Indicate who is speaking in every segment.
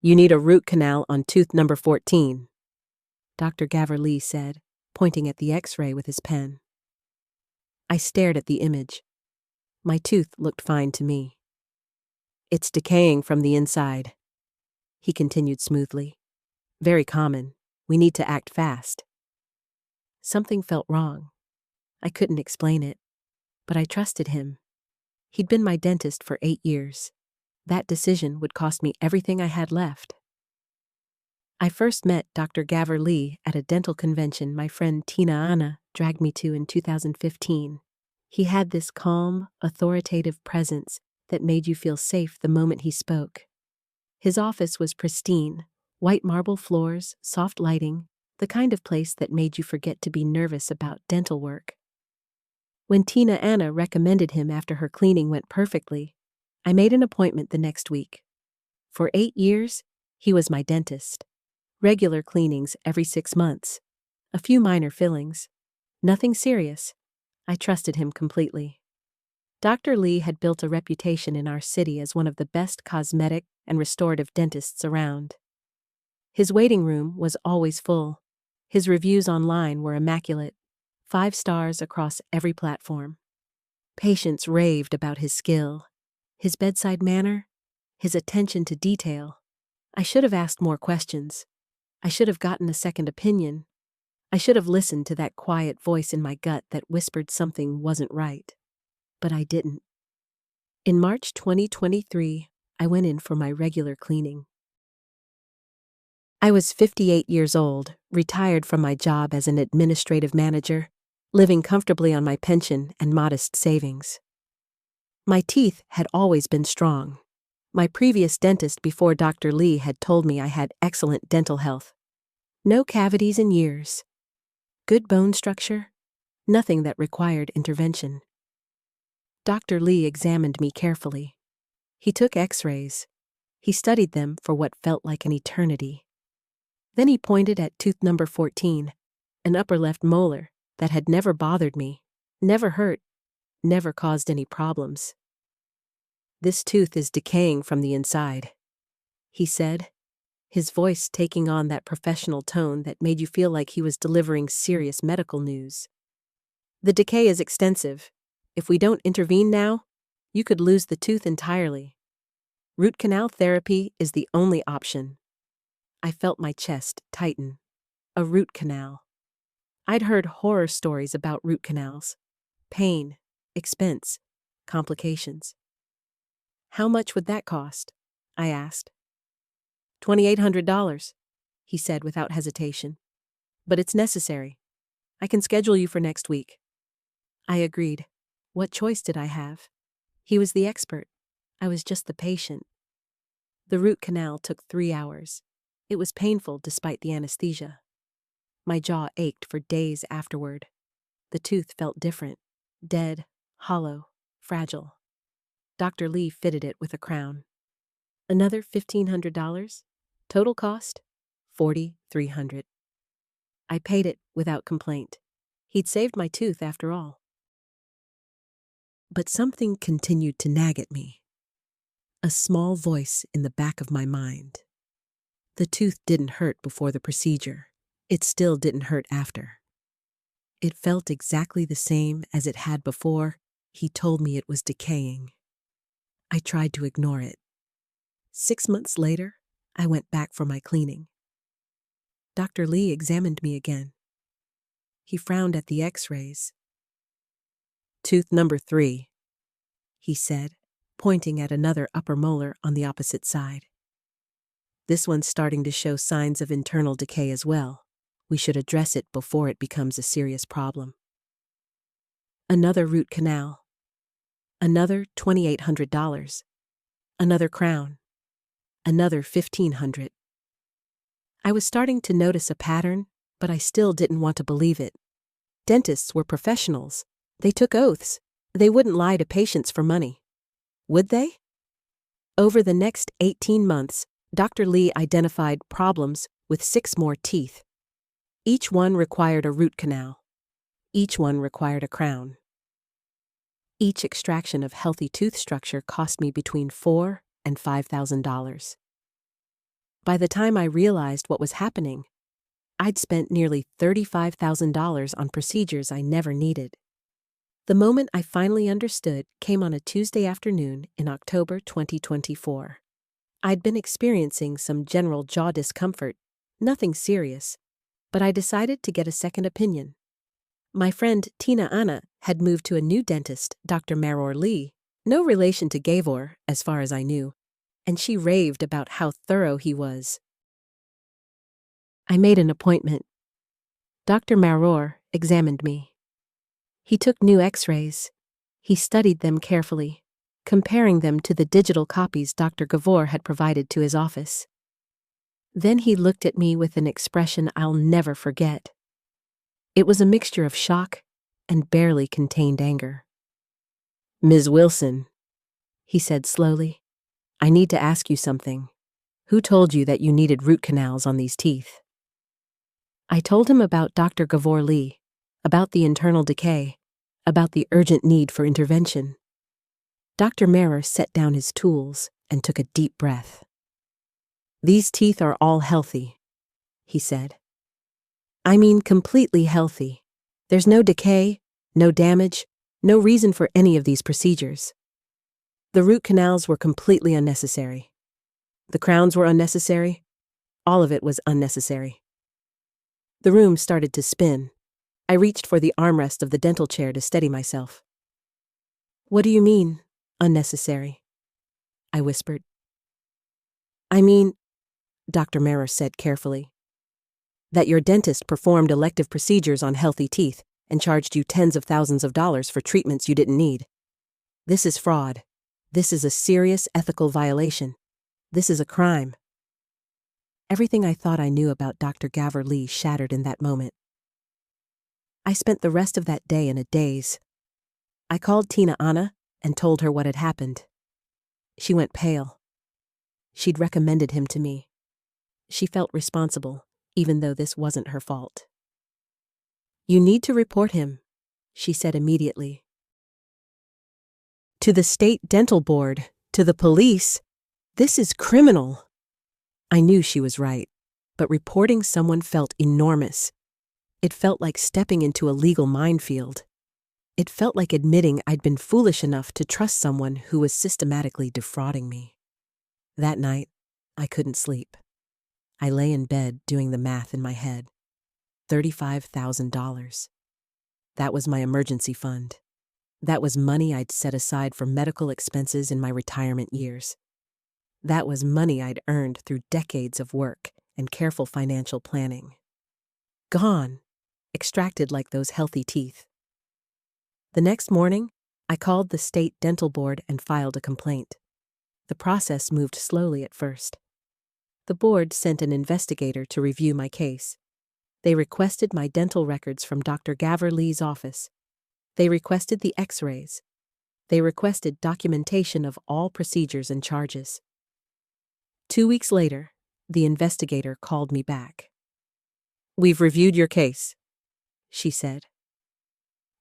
Speaker 1: You need a root canal on tooth number 14, Dr. Gaverly said, pointing at the X-ray with his pen. I stared at the image. My tooth looked fine to me. It's decaying from the inside, he continued smoothly. Very common. We need to act fast. Something felt wrong. I couldn't explain it, but I trusted him. He'd been my dentist for 8 years. That decision would cost me everything I had left. I first met Dr. Gaverly at a dental convention my friend Tina Anna dragged me to in 2015. He had this calm, authoritative presence that made you feel safe the moment he spoke. His office was pristine, white marble floors, soft lighting, the kind of place that made you forget to be nervous about dental work. When Tina Anna recommended him after her cleaning went perfectly, I made an appointment the next week. For 8 years, he was my dentist. Regular cleanings every 6 months. A few minor fillings. Nothing serious. I trusted him completely. Dr. Lee had built a reputation in our city as one of the best cosmetic and restorative dentists around. His waiting room was always full. His reviews online were immaculate, 5 stars across every platform. Patients raved about his skill, his bedside manner, his attention to detail. I should have asked more questions. I should have gotten a second opinion. I should have listened to that quiet voice in my gut that whispered something wasn't right. But I didn't. In March 2023, I went in for my regular cleaning. I was 58 years old, retired from my job as an administrative manager, living comfortably on my pension and modest savings. My teeth had always been strong. My previous dentist before Dr. Lee had told me I had excellent dental health. No cavities in years. Good bone structure. Nothing that required intervention. Dr. Lee examined me carefully. He took X-rays. He studied them for what felt like an eternity. Then he pointed at tooth number 14, an upper left molar that had never bothered me, never hurt, never caused any problems. This tooth is decaying from the inside, he said, his voice taking on that professional tone that made you feel like he was delivering serious medical news. The decay is extensive. If we don't intervene now, you could lose the tooth entirely. Root canal therapy is the only option. I felt my chest tighten. A root canal. I'd heard horror stories about root canals. Pain, expense, complications. How much would that cost? I asked. $2,800, he said without hesitation. But it's necessary. I can schedule you for next week. I agreed. What choice did I have? He was the expert. I was just the patient. The root canal took 3 hours. It was painful despite the anesthesia. My jaw ached for days afterward. The tooth felt different. Dead, hollow, fragile. Dr. Lee fitted it with a crown. Another $1,500? Total cost? $4,300. I paid it without complaint. He'd saved my tooth after all. But something continued to nag at me. A small voice in the back of my mind. The tooth didn't hurt before the procedure. It still didn't hurt after. It felt exactly the same as it had before. He told me it was decaying. I tried to ignore it. 6 months later, I went back for my cleaning. Dr. Lee examined me again. He frowned at the X-rays. Tooth number 3, he said, pointing at another upper molar on the opposite side. This one's starting to show signs of internal decay as well. We should address it before it becomes a serious problem. Another root canal. Another $2,800. Another crown. Another $1,500. I was starting to notice a pattern, but I still didn't want to believe it. Dentists were professionals. They took oaths. They wouldn't lie to patients for money. Would they? Over the next 18 months, Dr. Lee identified problems with 6 more teeth. Each one required a root canal. Each one required a crown. Each extraction of healthy tooth structure cost me between $4,000 and $5,000. By the time I realized what was happening, I'd spent nearly $35,000 on procedures I never needed. The moment I finally understood came on a Tuesday afternoon in October 2024. I'd been experiencing some general jaw discomfort, nothing serious, but I decided to get a second opinion. My friend Tina Anna had moved to a new dentist, Dr. Maror Lee, no relation to Gavor, as far as I knew, and she raved about how thorough he was. I made an appointment. Dr. Maror examined me. He took new x-rays. He studied them carefully, comparing them to the digital copies Dr. Gavor had provided to his office. Then he looked at me with an expression I'll never forget. It was a mixture of shock and barely contained anger. "Ms. Wilson," he said slowly, "I need to ask you something. Who told you that you needed root canals on these teeth?" I told him about Dr. Gavor Lee, about the internal decay, about the urgent need for intervention. Dr. Maror set down his tools and took a deep breath. "These teeth are all healthy," he said. "I mean completely healthy. There's no decay, no damage, no reason for any of these procedures. The root canals were completely unnecessary. The crowns were unnecessary. All of it was unnecessary." The room started to spin. I reached for the armrest of the dental chair to steady myself. "What do you mean, unnecessary?" I whispered. "I mean," Dr. Maror said carefully, "that your dentist performed elective procedures on healthy teeth and charged you tens of thousands of dollars for treatments you didn't need. This is fraud. This is a serious ethical violation. This is a crime." Everything I thought I knew about Dr. Gavor Lee shattered in that moment. I spent the rest of that day in a daze. I called Tina Anna and told her what had happened. She went pale. She'd recommended him to me. She felt responsible, even though this wasn't her fault. "You need to report him," she said immediately. "To the state dental board, to the police. This is criminal." I knew she was right, but reporting someone felt enormous. It felt like stepping into a legal minefield. It felt like admitting I'd been foolish enough to trust someone who was systematically defrauding me. That night, I couldn't sleep. I lay in bed doing the math in my head. $35,000. That was my emergency fund. That was money I'd set aside for medical expenses in my retirement years. That was money I'd earned through decades of work and careful financial planning. Gone, extracted like those healthy teeth. The next morning, I called the state dental board and filed a complaint. The process moved slowly at first. The board sent an investigator to review my case. They requested my dental records from Dr. Gavor Lee's office. They requested the x-rays. They requested documentation of all procedures and charges. 2 weeks later, the investigator called me back. "We've reviewed your case," she said.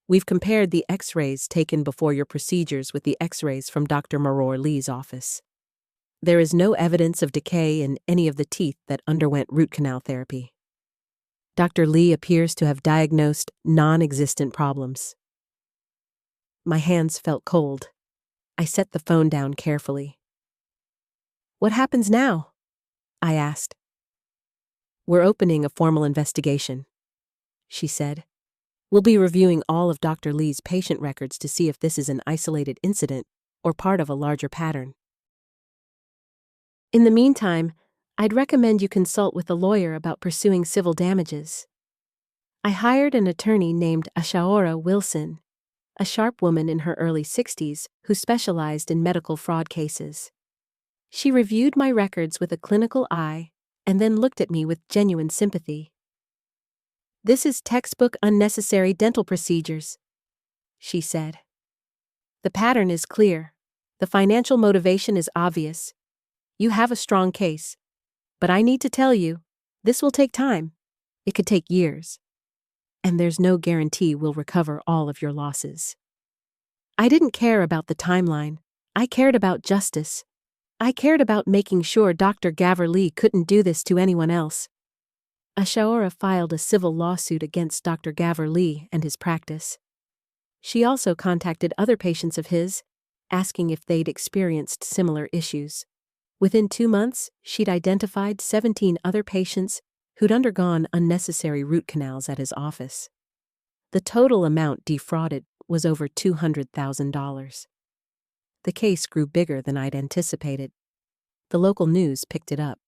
Speaker 1: "We've compared the x-rays taken before your procedures with the x-rays from Dr. Maror Lee's office. There is no evidence of decay in any of the teeth that underwent root canal therapy. Dr. Lee appears to have diagnosed non-existent problems." My hands felt cold. I set the phone down carefully. "What happens now?" I asked. "We're opening a formal investigation," she said. "We'll be reviewing all of Dr. Lee's patient records to see if this is an isolated incident or part of a larger pattern. In the meantime, I'd recommend you consult with a lawyer about pursuing civil damages." I hired an attorney named Ashaora Wilson, a sharp woman in her early 60s who specialized in medical fraud cases. She reviewed my records with a clinical eye and then looked at me with genuine sympathy. "This is textbook unnecessary dental procedures," she said. "The pattern is clear. The financial motivation is obvious. You have a strong case. But I need to tell you, this will take time. It could take years. And there's no guarantee we'll recover all of your losses." I didn't care about the timeline. I cared about justice. I cared about making sure Dr. Gaverly couldn't do this to anyone else. Ashaora filed a civil lawsuit against Dr. Gaverly and his practice. She also contacted other patients of his, asking if they'd experienced similar issues. Within 2 months, she'd identified 17 other patients who'd undergone unnecessary root canals at his office. The total amount defrauded was over $200,000. The case grew bigger than I'd anticipated. The local news picked it up.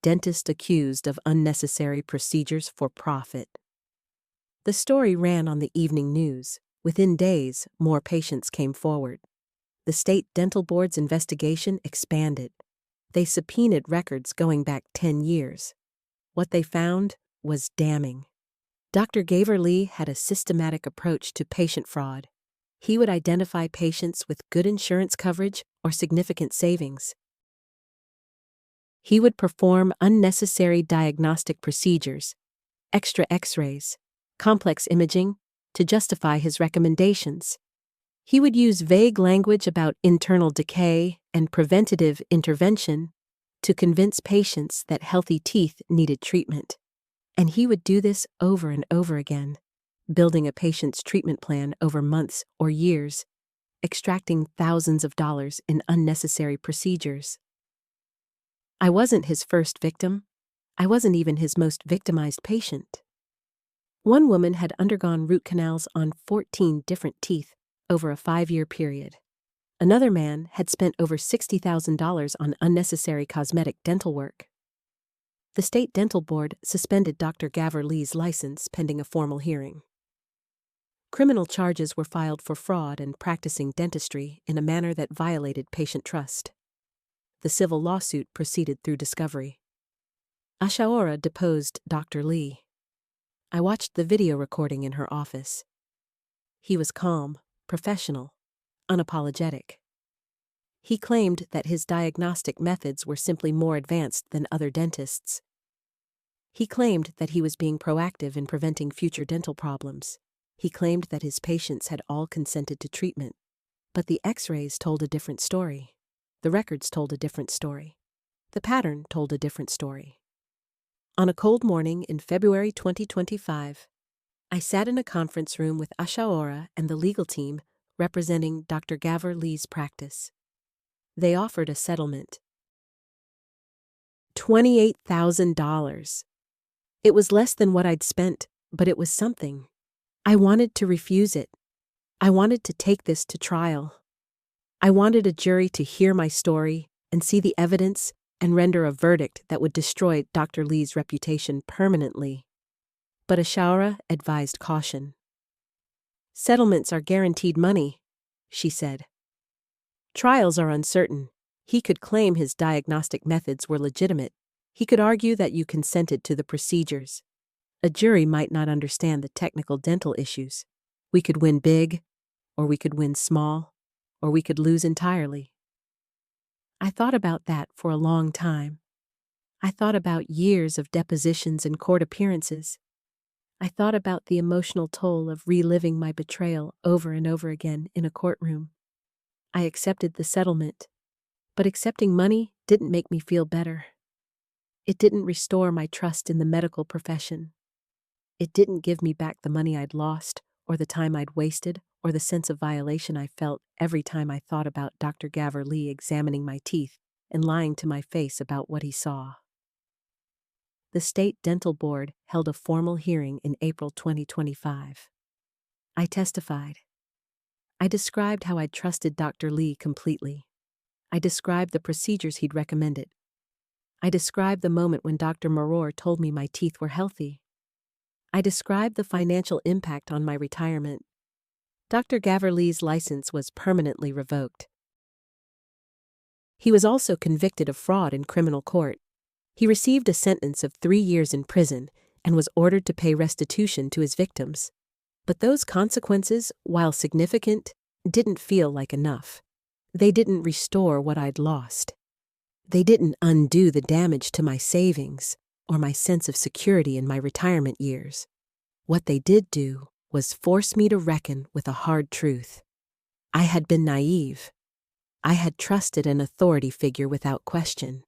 Speaker 1: Dentist accused of unnecessary procedures for profit. The story ran on the evening news. Within days, more patients came forward. The state dental board's investigation expanded. They subpoenaed records going back 10 years. What they found was damning. Dr. Gaverly had a systematic approach to patient fraud. He would identify patients with good insurance coverage or significant savings. He would perform unnecessary diagnostic procedures, extra X-rays, complex imaging, to justify his recommendations. He would use vague language about internal decay and preventative intervention to convince patients that healthy teeth needed treatment. And he would do this over and over again, building a patient's treatment plan over months or years, extracting thousands of dollars in unnecessary procedures. I wasn't his first victim. I wasn't even his most victimized patient. One woman had undergone root canals on 14 different teeth over a 5-year period. Another man had spent over $60,000 on unnecessary cosmetic dental work. The state dental board suspended Dr. Gaverly's license pending a formal hearing. Criminal charges were filed for fraud and practicing dentistry in a manner that violated patient trust. The civil lawsuit proceeded through discovery. Ashaora deposed Dr. Lee. I watched the video recording in her office. He was calm, professional, unapologetic. He claimed that his diagnostic methods were simply more advanced than other dentists. He claimed that he was being proactive in preventing future dental problems. He claimed that his patients had all consented to treatment. But the X-rays told a different story. The records told a different story. The pattern told a different story. On a cold morning in February 2025, I sat in a conference room with Ashaora and the legal team representing Dr. Gaverly's practice. They offered a settlement. $28,000. It was less than what I'd spent, but it was something. I wanted to refuse it. I wanted to take this to trial. I wanted a jury to hear my story and see the evidence and render a verdict that would destroy Dr. Lee's reputation permanently. But Ashaora advised caution. Settlements are guaranteed money, she said. Trials are uncertain. He could claim his diagnostic methods were legitimate. He could argue that you consented to the procedures. A jury might not understand the technical dental issues. We could win big, or we could win small, or we could lose entirely. I thought about that for a long time. I thought about years of depositions and court appearances. I thought about the emotional toll of reliving my betrayal over and over again in a courtroom. I accepted the settlement, but accepting money didn't make me feel better. It didn't restore my trust in the medical profession. It didn't give me back the money I'd lost, or the time I'd wasted, or the sense of violation I felt every time I thought about Dr. Gaverly examining my teeth and lying to my face about what he saw. The State Dental Board held a formal hearing in April 2025. I testified. I described how I'd trusted Dr. Lee completely. I described the procedures he'd recommended. I described the moment when Dr. Maror told me my teeth were healthy. I described the financial impact on my retirement. Dr. Gaverly's license was permanently revoked. He was also convicted of fraud in criminal court. He received a sentence of 3 years in prison and was ordered to pay restitution to his victims. But those consequences, while significant, didn't feel like enough. They didn't restore what I'd lost. They didn't undo the damage to my savings or my sense of security in my retirement years. What they did do was force me to reckon with a hard truth. I had been naive. I had trusted an authority figure without question.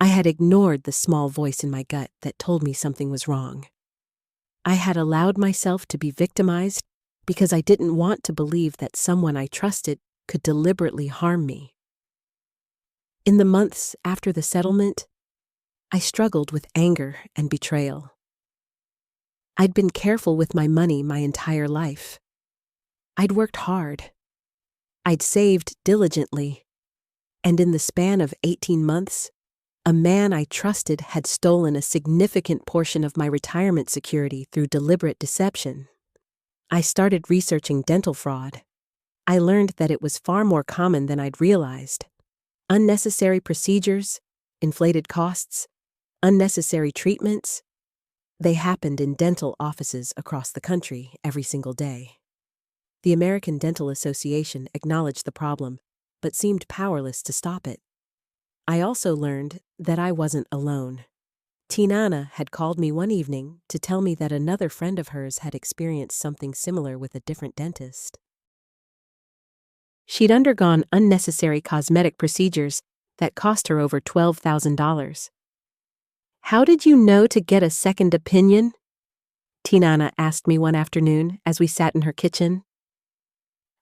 Speaker 1: I had ignored the small voice in my gut that told me something was wrong. I had allowed myself to be victimized because I didn't want to believe that someone I trusted could deliberately harm me. In the months after the settlement, I struggled with anger and betrayal. I'd been careful with my money my entire life. I'd worked hard. I'd saved diligently. And in the span of 18 months, a man I trusted had stolen a significant portion of my retirement security through deliberate deception. I started researching dental fraud. I learned that it was far more common than I'd realized. Unnecessary procedures, inflated costs, unnecessary treatments. They happened in dental offices across the country every single day. The American Dental Association acknowledged the problem, but seemed powerless to stop it. I also learned that I wasn't alone. Tinana had called me one evening to tell me that another friend of hers had experienced something similar with a different dentist. She'd undergone unnecessary cosmetic procedures that cost her over $12,000. "How did you know to get a second opinion?" Tinana asked me one afternoon as we sat in her kitchen.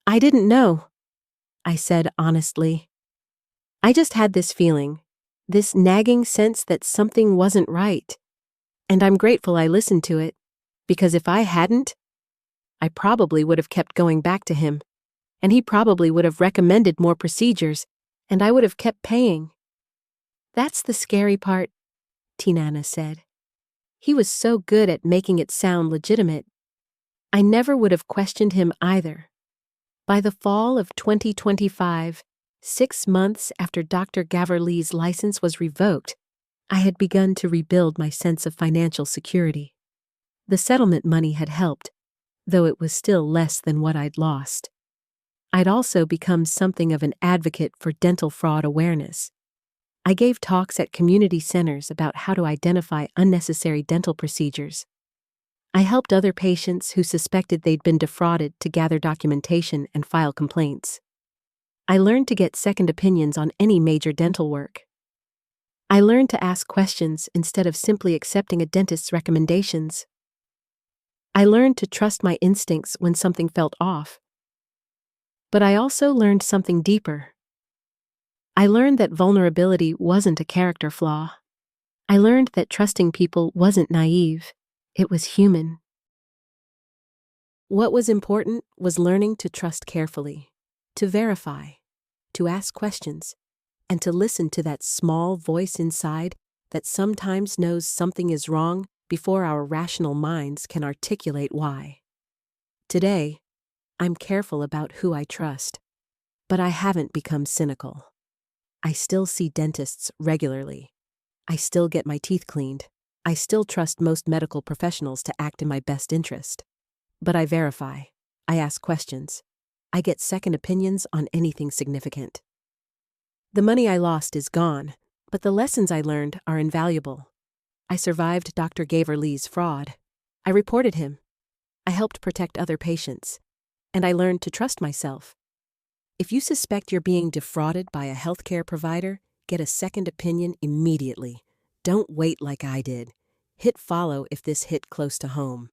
Speaker 1: "I didn't know," I said honestly. "I just had this feeling, this nagging sense that something wasn't right. And I'm grateful I listened to it, because if I hadn't, I probably would have kept going back to him, and he probably would have recommended more procedures, and I would have kept paying." "That's the scary part," Tinana said. "He was so good at making it sound legitimate. I never would have questioned him either." By the fall of 2025, 6 months after Dr. Gaverly's license was revoked, I had begun to rebuild my sense of financial security. The settlement money had helped, though it was still less than what I'd lost. I'd also become something of an advocate for dental fraud awareness. I gave talks at community centers about how to identify unnecessary dental procedures. I helped other patients who suspected they'd been defrauded to gather documentation and file complaints. I learned to get second opinions on any major dental work. I learned to ask questions instead of simply accepting a dentist's recommendations. I learned to trust my instincts when something felt off. But I also learned something deeper. I learned that vulnerability wasn't a character flaw. I learned that trusting people wasn't naive. It was human. What was important was learning to trust carefully, to verify, to ask questions, and to listen to that small voice inside that sometimes knows something is wrong before our rational minds can articulate why. Today, I'm careful about who I trust, but I haven't become cynical. I still see dentists regularly. I still get my teeth cleaned. I still trust most medical professionals to act in my best interest. But I verify. I ask questions. I get second opinions on anything significant. The money I lost is gone, but the lessons I learned are invaluable. I survived Dr. Gaverly's fraud. I reported him. I helped protect other patients. And I learned to trust myself. If you suspect you're being defrauded by a healthcare provider, get a second opinion immediately. Don't wait like I did. Hit follow if this hit close to home.